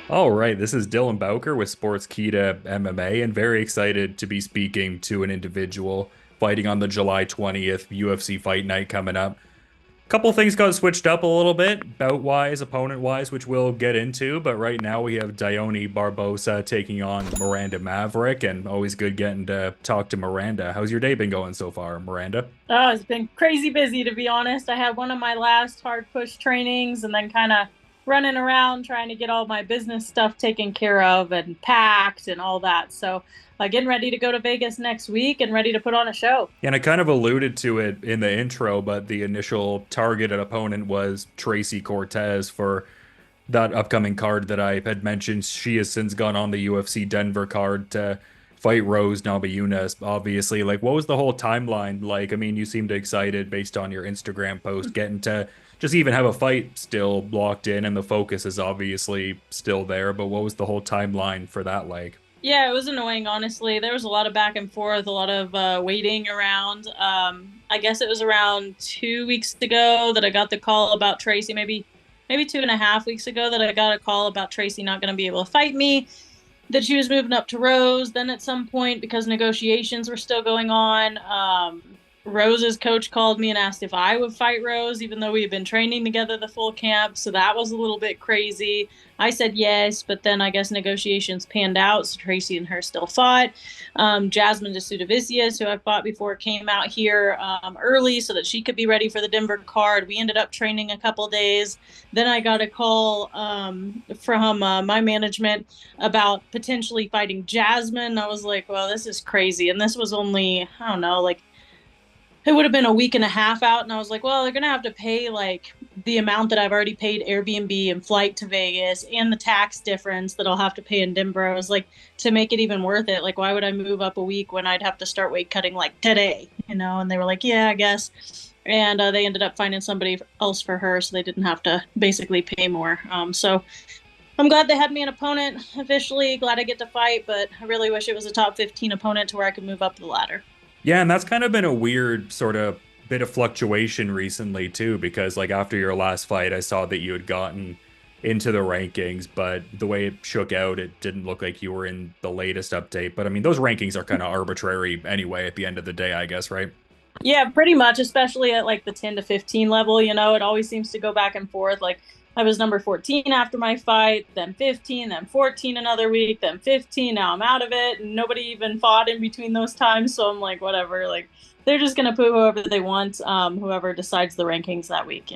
All right, this is Dylan Bowker with Sportskeeda MMA, and very excited to be speaking to an individual fighting on the July 20th UFC Fight Night coming up. Couple things got switched up a little bit, bout-wise, opponent-wise, which we'll get into, but right now we have Dione Barbosa taking on Miranda Maverick, and always good getting to talk to Miranda. How's your day been going so far, Miranda? Oh, it's been crazy busy to be honest. I had one of my last hard push trainings and then kind of running around trying to get all my business stuff taken care of and packed and all that. So, getting ready to go to Vegas next week and ready to put on a show. And I kind of alluded to it in the intro, but the initial targeted opponent was Tracy Cortez for that upcoming card that I had mentioned. She has since gone on the UFC Denver card to fight Rose Namajunas, obviously. Like, what was the whole timeline like? I mean, you seemed excited based on your Instagram post, getting to just even have a fight still locked in, and the focus is obviously still there. But what was the whole timeline for that like? Yeah, it was annoying, honestly. There was a lot of back and forth, a lot of waiting around. I guess it was around 2 weeks ago that I got the call about Tracy, maybe 2.5 weeks ago that I got a call about Tracy not going to be able to fight me, that she was moving up to Rose. Then at some point, because negotiations were still going on, Rose's coach called me and asked if I would fight Rose, even though we had been training together the full camp. So that was a little bit crazy. I said yes, but then I guess negotiations panned out. So Tracy and her still fought. Jasmine DeSudavicius, who I fought before, came out here early so that she could be ready for the Denver card. We ended up training a couple days. Then I got a call from my management about potentially fighting Jasmine. I was like, well, this is crazy. And this was only, I don't know, like it would have been a week and a half out. And I was like, well, they're going to have to pay like the amount that I've already paid Airbnb and flight to Vegas and the tax difference that I'll have to pay in Denver. I was like, to make it even worth it, like, why would I move up a week when I'd have to start weight cutting like today, you know? And they were like, yeah, I guess. And they ended up finding somebody else for her. So they didn't have to basically pay more. So I'm glad they had me an opponent officially. Glad I get to fight, but I really wish it was a top 15 opponent to where I could move up the ladder. Yeah, and that's kind of been a weird sort of bit of fluctuation recently too, because like after your last fight, I saw that you had gotten into the rankings, but the way it shook out, it didn't look like you were in the latest update. But I mean, those rankings are kind of arbitrary anyway at the end of the day, I guess, right? Yeah, pretty much, especially at like the 10 to 15 level, it always seems to go back and forth. Like I was number 14 after my fight, then 15, then 14 another week, then 15. Now I'm out of it, and nobody even fought in between those times. So I'm like, whatever. Like they're just gonna put whoever they want, whoever decides the rankings that week.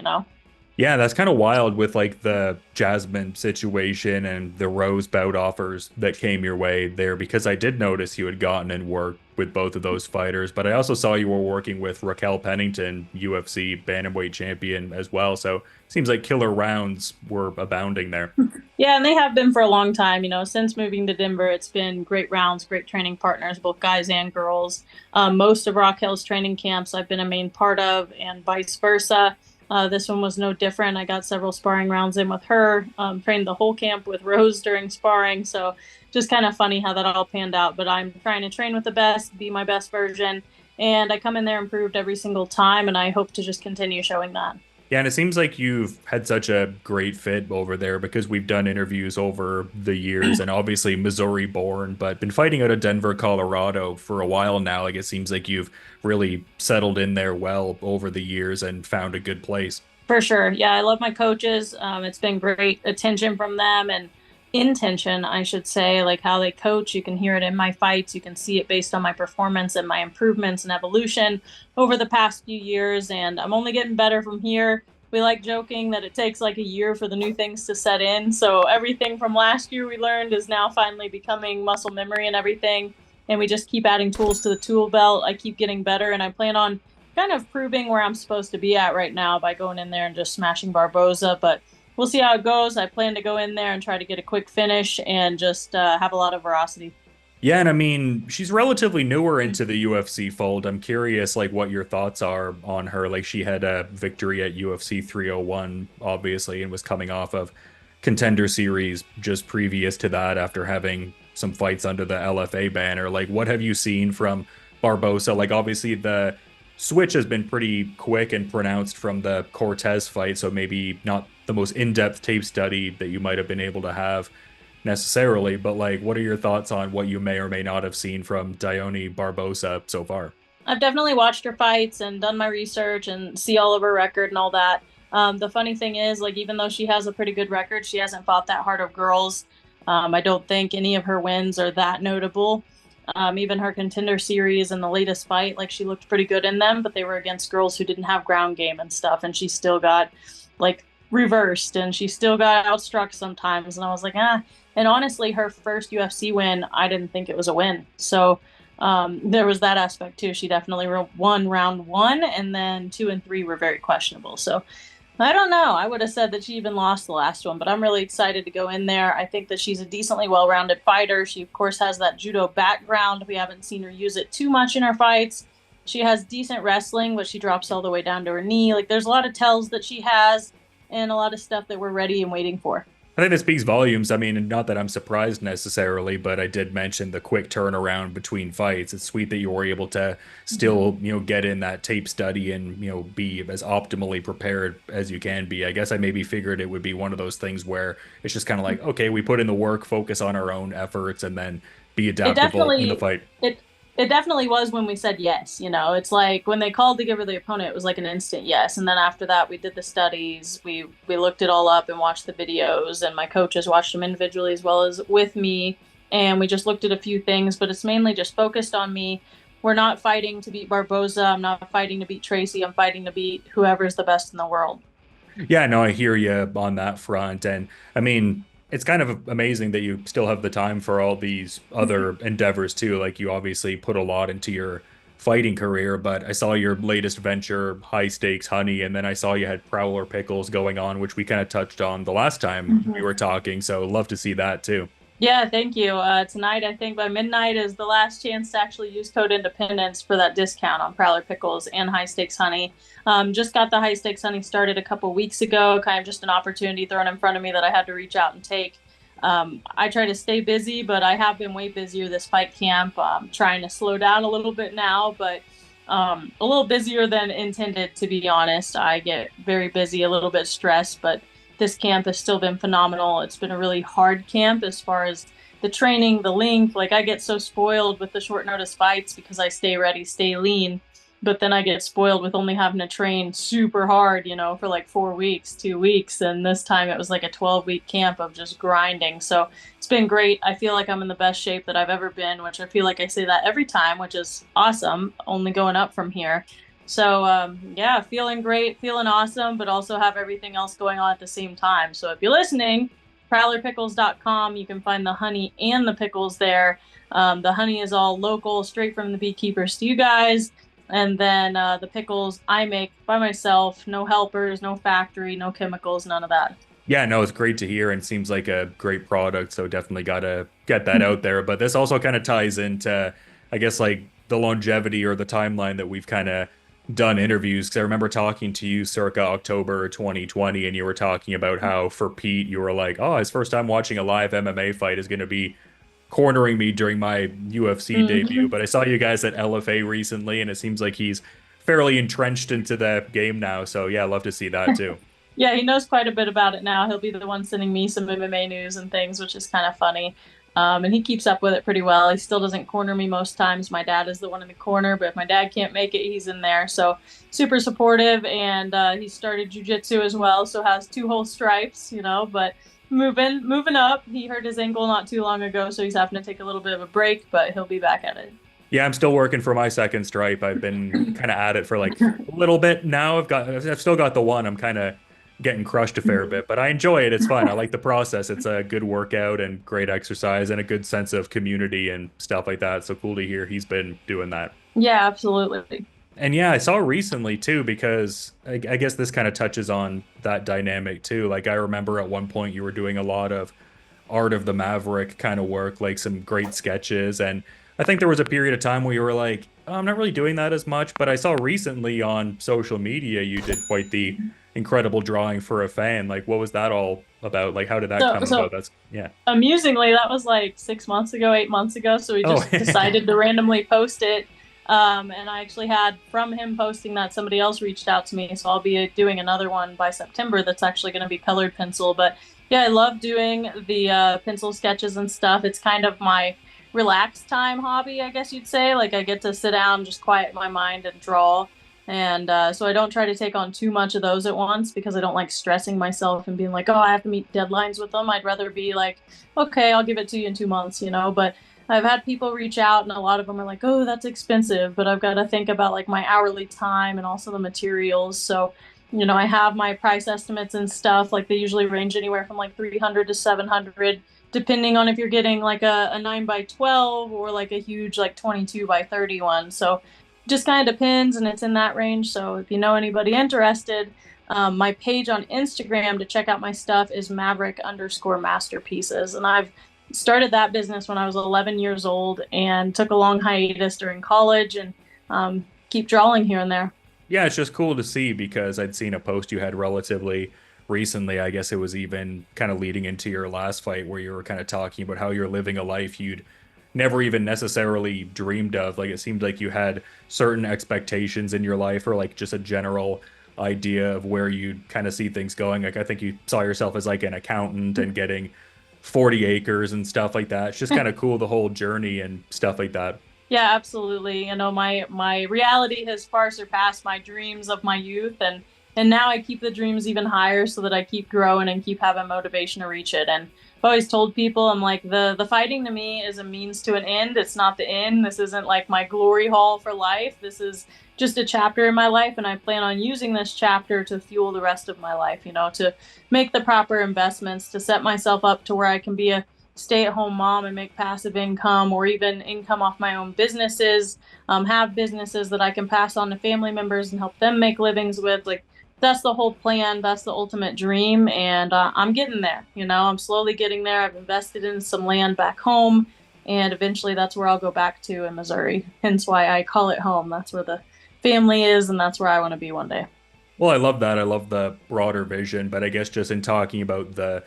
Yeah, that's kind of wild with like the Jasmine situation and the Rose bout offers that came your way there, because I did notice you had gotten and worked with both of those fighters, but I also saw you were working with Raquel Pennington, UFC bantamweight champion as well. So it seems like killer rounds were abounding there. Yeah, and they have been for a long time. Since moving to Denver, it's been great rounds, great training partners, both guys and girls. Most of Raquel's training camps I've been a main part of, and vice versa. This one was no different. I got several sparring rounds in with her, trained the whole camp with Rose during sparring. So just kind of funny how that all panned out. But I'm trying to train with the best, be my best version. And I come in there improved every single time. And I hope to just continue showing that. Yeah, and it seems like you've had such a great fit over there because we've done interviews over the years, and obviously Missouri born, but been fighting out of Denver, Colorado for a while now. Like it seems like you've really settled in there well over the years and found a good place. For sure. Yeah, I love my coaches. It's been great attention from them and intention, I should say, like how they coach. You can hear it in my fights. You can see it based on my performance and my improvements and evolution over the past few years. And I'm only getting better from here. We like joking that it takes like a year for the new things to set in. So everything from last year we learned is now finally becoming muscle memory and everything. And we just keep adding tools to the tool belt. I keep getting better, and I plan on kind of proving where I'm supposed to be at right now by going in there and just smashing Barboza. But we'll see how it goes. I plan to go in there and try to get a quick finish and just have a lot of veracity. Yeah, and I mean, she's relatively newer into the UFC fold. I'm curious, like, what your thoughts are on her. Like, she had a victory at UFC 301, obviously, and was coming off of Contender Series just previous to that after having some fights under the LFA banner. Like, what have you seen from Barbosa? Like, obviously, the switch has been pretty quick and pronounced from the Cortez fight, so maybe not the most in-depth tape study that you might have been able to have necessarily, but like, what are your thoughts on what you may or may not have seen from Dione Barbosa so far? I've definitely watched her fights and done my research and see all of her record and all that. The funny thing is, like, even though she has a pretty good record, she hasn't fought that hard of girls. I don't think any of her wins are that notable. Even her contender series and the latest fight, like, she looked pretty good in them, but they were against girls who didn't have ground game and stuff, and she still got like reversed and she still got outstruck sometimes. And I was like, ah. And honestly, her first UFC win, I didn't think it was a win. So there was that aspect too. She definitely won round one, and then two and three were very questionable. So I don't know. I would have said that she even lost the last one, but I'm really excited to go in there. I think that she's a decently well-rounded fighter. She, of course, has that judo background. We haven't seen her use it too much in her fights. She has decent wrestling, but she drops all the way down to her knee. Like, there's a lot of tells that she has and a lot of stuff that we're ready and waiting for. I think this speaks volumes. I mean, not that I'm surprised necessarily, but I did mention the quick turnaround between fights. It's sweet that you were able to still, get in that tape study and, be as optimally prepared as you can be. I guess I maybe figured it would be one of those things where it's just kind of like, okay, we put in the work, focus on our own efforts, and then be It adaptable in the definitely fight. it it definitely was when we said yes. It's like when they called to give her the opponent, it was like an instant yes. And then after that, we did the studies. We looked it all up and watched the videos, and my coaches watched them individually as well as with me. And we just looked at a few things, but it's mainly just focused on me. We're not fighting to beat Barbosa. I'm not fighting to beat Tracy. I'm fighting to beat whoever's the best in the world. Yeah, no, I hear you on that front. And I mean, it's kind of amazing that you still have the time for all these other endeavors too. Like you obviously put a lot into your fighting career, but I saw your latest venture, High Stakes Honey, and then I saw you had Prowler Pickles going on, which we kind of touched on the last time we were talking. So love to see that too. Yeah, thank you. Tonight, I think by midnight is the last chance to actually use code Independence for that discount on Prowler Pickles and High Stakes Honey. Just got the High Stakes Honey started a couple weeks ago, kind of just an opportunity thrown in front of me that I had to reach out and take. I try to stay busy, but I have been way busier this fight camp. Trying to slow down a little bit now, but a little busier than intended, to be honest. I get very busy, a little bit stressed, but this camp has still been phenomenal. It's been a really hard camp as far as the training, the length. Like, I get so spoiled with the short notice fights because I stay ready, stay lean. But then I get spoiled with only having to train super hard, for like 4 weeks, 2 weeks. And this time it was like a 12-week camp of just grinding. So it's been great. I feel like I'm in the best shape that I've ever been, which I feel like I say that every time, which is awesome, only going up from here. So, yeah, feeling great, feeling awesome, but also have everything else going on at the same time. So if you're listening, prowlerpickles.com, you can find the honey and the pickles there. The honey is all local, straight from the beekeepers to you guys. And then the pickles I make by myself, no helpers, no factory, no chemicals, none of that. Yeah, no, it's great to hear and seems like a great product. So definitely got to get that out there. But this also kind of ties into, I guess, like the longevity or the timeline that we've kind of done interviews. Because I remember talking to you circa October 2020, and you were talking about how for Pete, you were like, oh, his first time watching a live MMA fight is going to be cornering me during my UFC debut. But I saw you guys at LFA recently, and it seems like he's fairly entrenched into the game now. So yeah, love to see that too. Yeah, he knows quite a bit about it now. He'll be the one sending me some MMA news and things, which is kind of funny. And he keeps up with it pretty well. He still doesn't corner me most times. My dad is the one in the corner, but if my dad can't make it, he's in there. So super supportive, and he started jiu-jitsu as well, so has two whole stripes, but moving up. He hurt his ankle not too long ago, so he's having to take a little bit of a break, but he'll be back at it. Yeah, I'm still working for my second stripe. I've been kind of at it for like a little bit now. I've still got the one. I'm kind of getting crushed a fair bit, but I enjoy it. It's fun. I like the process. It's a good workout and great exercise and a good sense of community and stuff like that. So cool to hear he's been doing that. Yeah, absolutely. And yeah, I saw recently too, because I guess this kind of touches on that dynamic too. Like I remember at one point you were doing a lot of Art of the Maverick kind of work, like some great sketches. And I think there was a period of time where you were like, oh, I'm not really doing that as much. But I saw recently on social media you did quite the incredible drawing for a fan. Like, what was that all about? Like, how did that come about? That's yeah. Amusingly, that was like 6 months ago, 8 months ago. So we just decided to randomly post it. And I actually had, from him posting that, somebody else reached out to me. So I'll be doing another one by September that's actually going to be colored pencil. But Yeah, I love doing the pencil sketches and stuff. It's kind of my relaxed time hobby, I guess you'd say. Like I get to sit down, just quiet my mind and draw. And so I don't try to take on too much of those at once because I don't like stressing myself and being like, oh, I have to meet deadlines with them. I'd rather be like, okay, I'll give it to you in 2 months, you know. But I've had people reach out and a lot of them are like, oh, that's expensive. But I've got to think about like my hourly time and also the materials. So I have my price estimates and stuff. Like they usually range anywhere from like 300 to 700, depending on if you're getting like a 9 by 12 or like a huge like 22 by 31. So just kind of depends, and it's in that range. So if you know anybody interested, my page on Instagram to check out my stuff is Maverick_masterpieces. And I've started that business when I was 11 years old and took a long hiatus during college and keep drawing here and there. Yeah, it's just cool to see because I'd seen a post you had relatively recently. I guess it was even kind of leading into your last fight where you were kind of talking about how you're living a life you'd never even necessarily dreamed of. Like it seemed like you had certain expectations in your life or like just a general idea of where you'd kind of see things going. Like I think you saw yourself as like an accountant and getting 40 acres and stuff like that. It's just kind of cool the whole journey and stuff like that. Yeah, absolutely. My reality has far surpassed my dreams of my youth, and now I keep the dreams even higher so that I keep growing and keep having motivation to reach it. And I've always told people, I'm like, the fighting to me is a means to an end. It's not the end. This isn't like my glory hall for life. This is just a chapter in my life, and I plan on using this chapter to fuel the rest of my life, to make the proper investments, to set myself up to where I can be a stay-at-home mom and make passive income or even income off my own businesses, have businesses that I can pass on to family members and help them make livings with. Like that's the whole plan. That's the ultimate dream. And I'm getting there. I'm slowly getting there. I've invested in some land back home, and eventually that's where I'll go back to in Missouri. Hence why I call it home. That's where the family is, and that's where I want to be one day. Well, I love that. I love the broader vision, but I guess just in talking about the,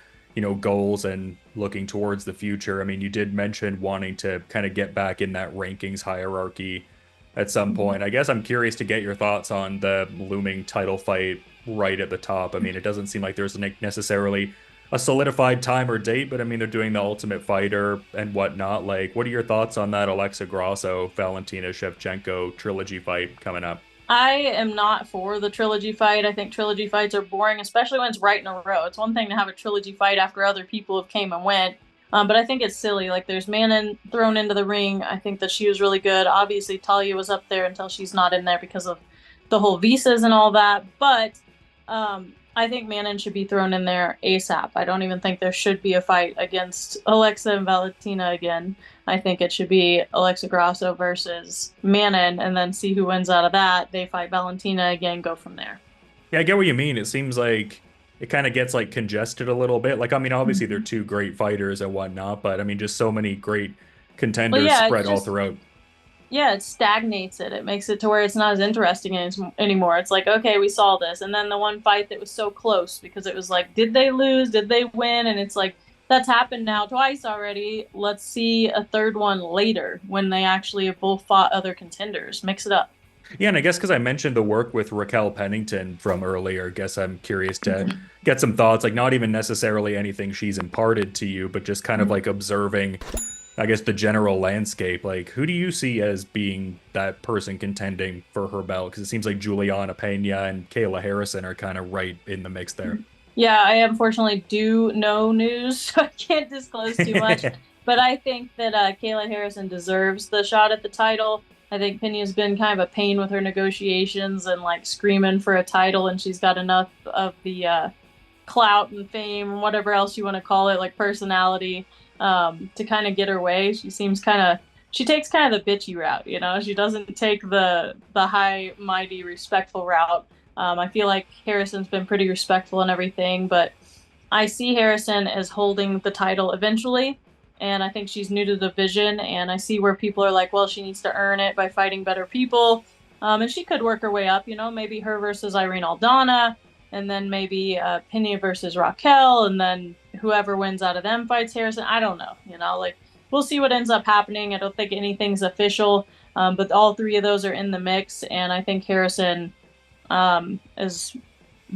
goals and looking towards the future, I mean, you did mention wanting to kind of get back in that rankings hierarchy at some point. I guess I'm curious to get your thoughts on the looming title fight right at the top. I mean, it doesn't seem like there's necessarily a solidified time or date, but I mean, they're doing the Ultimate Fighter and whatnot. Like, what are your thoughts on that Alexa Grasso, Valentina Shevchenko trilogy fight coming up? I am not for the trilogy fight. I think trilogy fights are boring, especially when it's right in a row. It's one thing to have a trilogy fight after other people have came and went, but I think it's silly. Like there's Manon thrown into the ring. I think that she was really good. Obviously, Talia was up there until she's not in there because of the whole visas and all that. But I think Manon should be thrown in there ASAP. I don't even think there should be a fight against Alexa and Valentina again. I think it should be Alexa Grasso versus Manon, and then see who wins out of that. They fight Valentina again, go from there. Yeah, I get what you mean. It seems like it kind of gets like congested a little bit. Like, I mean, obviously they're two great fighters and whatnot, but I mean, just so many great Well, contenders yeah, spread all throughout. it stagnates it. It makes it to where it's not as interesting anymore. It's like, okay, we saw this. And then the one fight that was so close because it was like, did they lose? Did they win? And it's like, that's happened now twice already. Let's see a third one later when they actually have both fought other contenders. Mix it up. Yeah, and I guess because I mentioned the work with Raquel Pennington from earlier, I guess I'm curious to get some thoughts, like not even necessarily anything she's imparted to you, but just kind of like observing, I guess, the general landscape. Like, who do you see as being that person contending for her belt? Because it seems like Julianna, Pena, and Kayla Harrison are kind of right in the mix there. Yeah, I unfortunately do know news, so I can't disclose too much. But I think that Kayla Harrison deserves the shot at the title. I think Penny's been kind of a pain with her negotiations and like screaming for a title, and she's got enough of the clout and fame, whatever else you want to call it, like personality, to kind of get her way. She takes kind of the bitchy route, She doesn't take the high, mighty, respectful route. I feel like Harrison's been pretty respectful and everything, but I see Harrison as holding the title eventually. And I think she's new to the division, and I see where people are like, well, she needs to earn it by fighting better people. And she could work her way up, maybe her versus Irene Aldana, and then maybe Pena versus Raquel, and then whoever wins out of them fights Harrison. I don't know, like we'll see what ends up happening. I don't think anything's official, but all three of those are in the mix, and I think Harrison is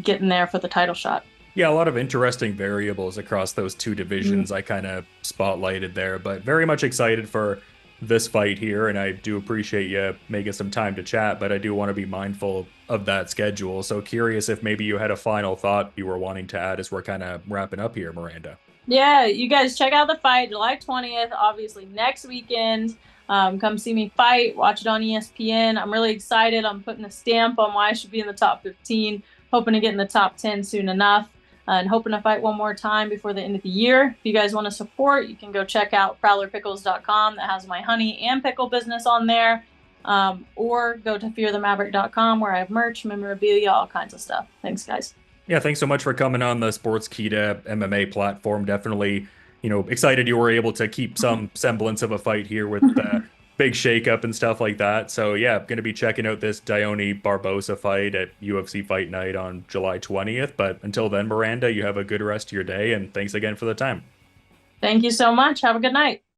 getting there for the title shot. Yeah, a lot of interesting variables across those two divisions I kind of spotlighted there, but very much excited for this fight here. And I do appreciate you making some time to chat, but I do want to be mindful of that schedule. So curious if maybe you had a final thought you were wanting to add as we're kind of wrapping up here, Miranda. Yeah, you guys check out the fight July 20th, obviously next weekend. Come see me fight, watch it on ESPN. I'm really excited. I'm putting a stamp on why I should be in the top 15, hoping to get in the top 10 soon enough, and hoping to fight one more time before the end of the year. If you guys want to support, you can go check out prowlerpickles.com. That has my honey and pickle business on there. Or go to fearthemaverick.com where I have merch, memorabilia, all kinds of stuff. Thanks, guys. Yeah, thanks so much for coming on the Sportskeeda MMA platform. Definitely, excited you were able to keep some semblance of a fight here with the big shakeup and stuff like that. So yeah, going to be checking out this Dione Barbosa fight at UFC Fight Night on July 20th. But until then, Miranda, you have a good rest of your day, and thanks again for the time. Thank you so much. Have a good night.